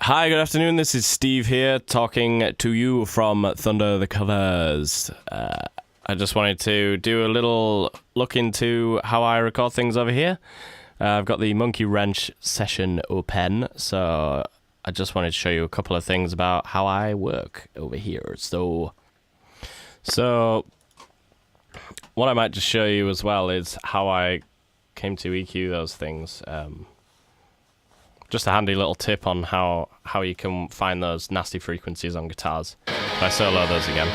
Hi, good afternoon. This is Steve here, talking to you from Thunder the Covers. I just wanted to do a little look into how I record things over here. I've got the Monkey Wrench session open, so I just wanted to show you a couple of things about how I work over here. So what I might just show you as well is how I came to EQ those things. Just a handy little tip on how you can find those nasty frequencies on guitars. If I solo those again.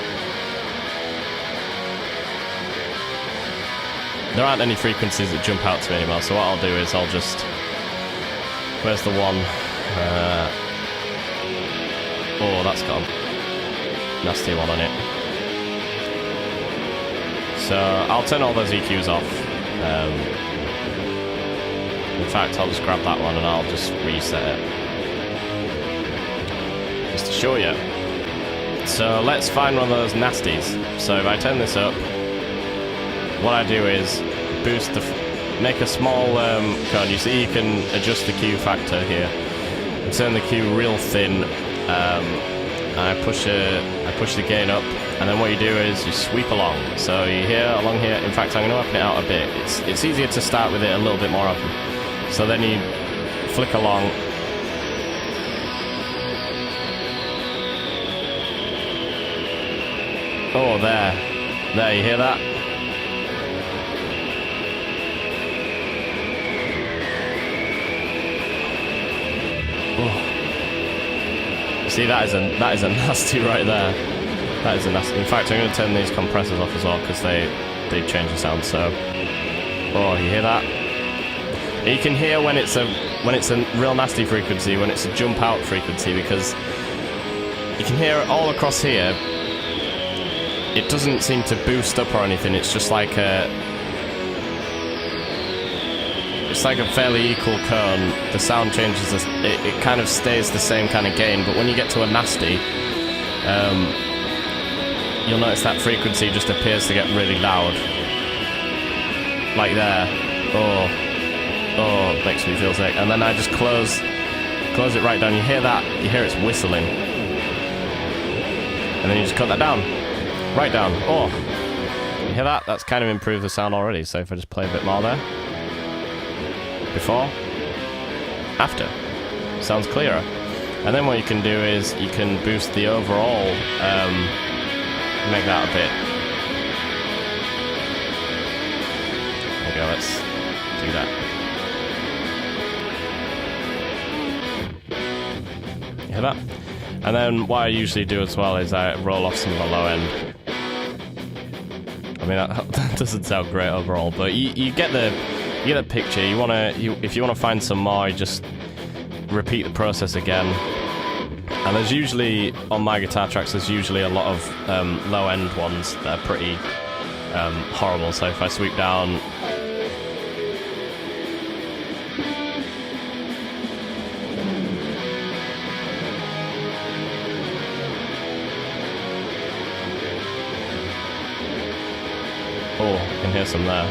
There aren't any frequencies that jump out to me anymore, so what I'll do is I'll just... Where's the one? Oh, that's got a nasty one on it. So I'll turn all those EQs off. In fact, I'll just grab that one and I'll just reset it. Just to show you. So let's find one of those nasties. So if I turn this up, what I do is boost make a small cone. You see, you can adjust the Q factor here. And turn the Q real thin. And I push the gain up. And then what you do is you sweep along. So you hear along here. In fact, I'm going to open it out a bit. It's easier to start with it a little bit more often. So then you flick along. Oh, there, you hear that? Oh. See, that is a nasty right there. That is a nasty. In fact, I'm going to turn these compressors off as well because they change the sound. So, oh, you hear that? You can hear when it's a real nasty frequency, when it's a jump out frequency, because you can hear it all across here. It doesn't seem to boost up or anything. It's just like a fairly equal cone. The sound changes. It kind of stays the same kind of gain, but when you get to a nasty, you'll notice that frequency just appears to get really loud, like there. Oh, it makes me feel sick. And then I just close it right down. You hear that? You hear it's whistling. And then you just cut that down. Right down. Oh. You hear that? That's kind of improved the sound already. So if I just play a bit more there. Before. After. Sounds clearer. And then what you can do is you can boost the overall. Make that a bit. There we go. Let's do that. You hear that? And then what I usually do as well is I roll off some of the low end. I mean, that doesn't sound great overall, but you get the picture. If you wanna find some more, you just repeat the process again. And there's usually on my guitar tracks, there's usually a lot of low end ones that are pretty horrible. So if I sweep down. Oh, I can hear some there.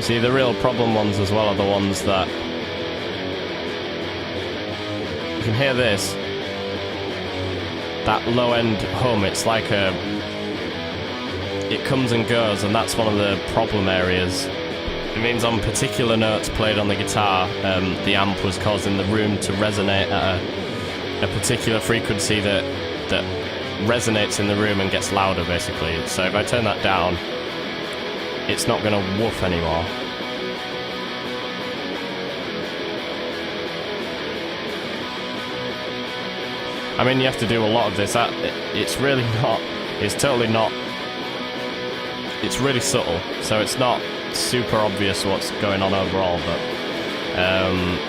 See, the real problem ones as well are the ones that... You can hear this. That low-end hum, it's like a... It comes and goes, and that's one of the problem areas. It means on particular notes played on the guitar, the amp was causing the room to resonate at a particular frequency that resonates in the room and gets louder, basically. So if I turn that down, it's not going to woof anymore. I mean, you have to do a lot of this. It's really not... It's totally not... It's really subtle, so it's not super obvious what's going on overall, but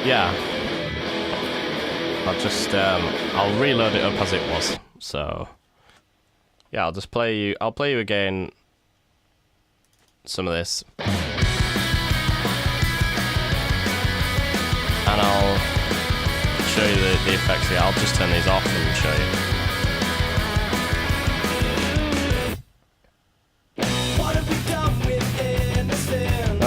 yeah, I'll reload it up as it was. So yeah, I'll play you again some of this, and I'll show you the effects here. I'll just turn these off and show you.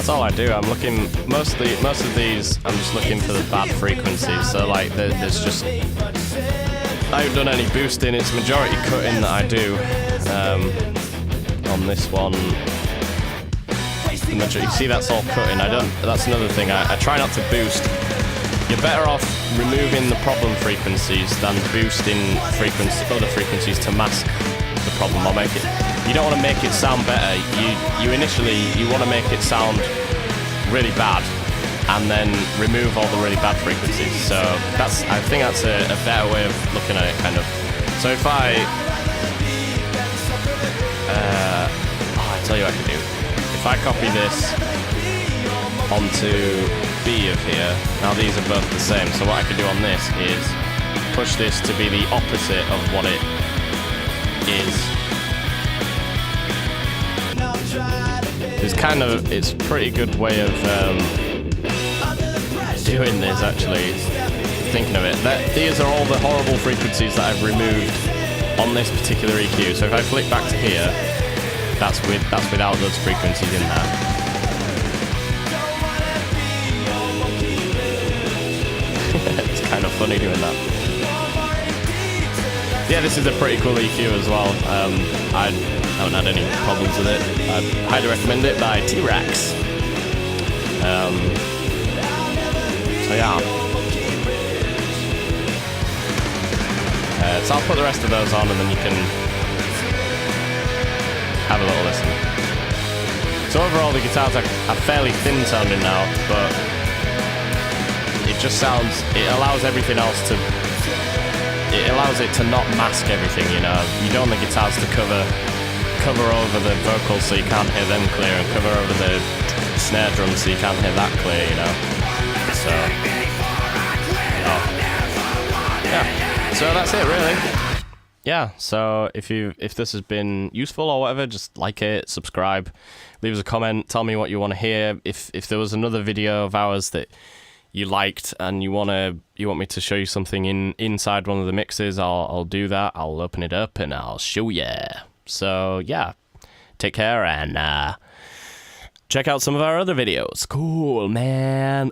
that's all I do. I'm looking most of these. I'm just looking for the bad frequencies. So like there's just I haven't done any boosting. It's majority cutting that I do. On this one, you see that's all cutting. That's another thing. I try not to boost. You're better off removing the problem frequencies than boosting other frequencies to mask the problem or make it. You don't want to make it sound better. You initially want to make it sound really bad, and then remove all the really bad frequencies. So I think that's a better way of looking at it, kind of. So if I tell you what I can do. If I copy this onto B of here, now these are both the same, so what I can do on this is push this to be the opposite of what it is. It's a pretty good way of doing this, actually, thinking of it. These are all the horrible frequencies that I've removed on this particular EQ, so if I flick back to here, that's without those frequencies in there. It's kind of funny doing that. Yeah, this is a pretty cool EQ as well. I haven't had any problems with it. I'd highly recommend it by T-Rex. So yeah. So I'll put the rest of those on and then you can have a little listen. So overall the guitars are fairly thin sounding now, but it allows everything else to, it allows it to not mask everything, you know. You don't want the guitars to cover over the vocals so you can't hear them clear, and cover over the snare drums so you can't hear that clear, you know. So, yeah. So that's it, really. Yeah, so if this has been useful or whatever, just like it, subscribe, leave us a comment, tell me what you want to hear. If there was another video of ours that you liked and you want me to show you something inside one of the mixes, I'll do that. I'll open it up and I'll show you. So yeah, take care and check out some of our other videos. Cool, man.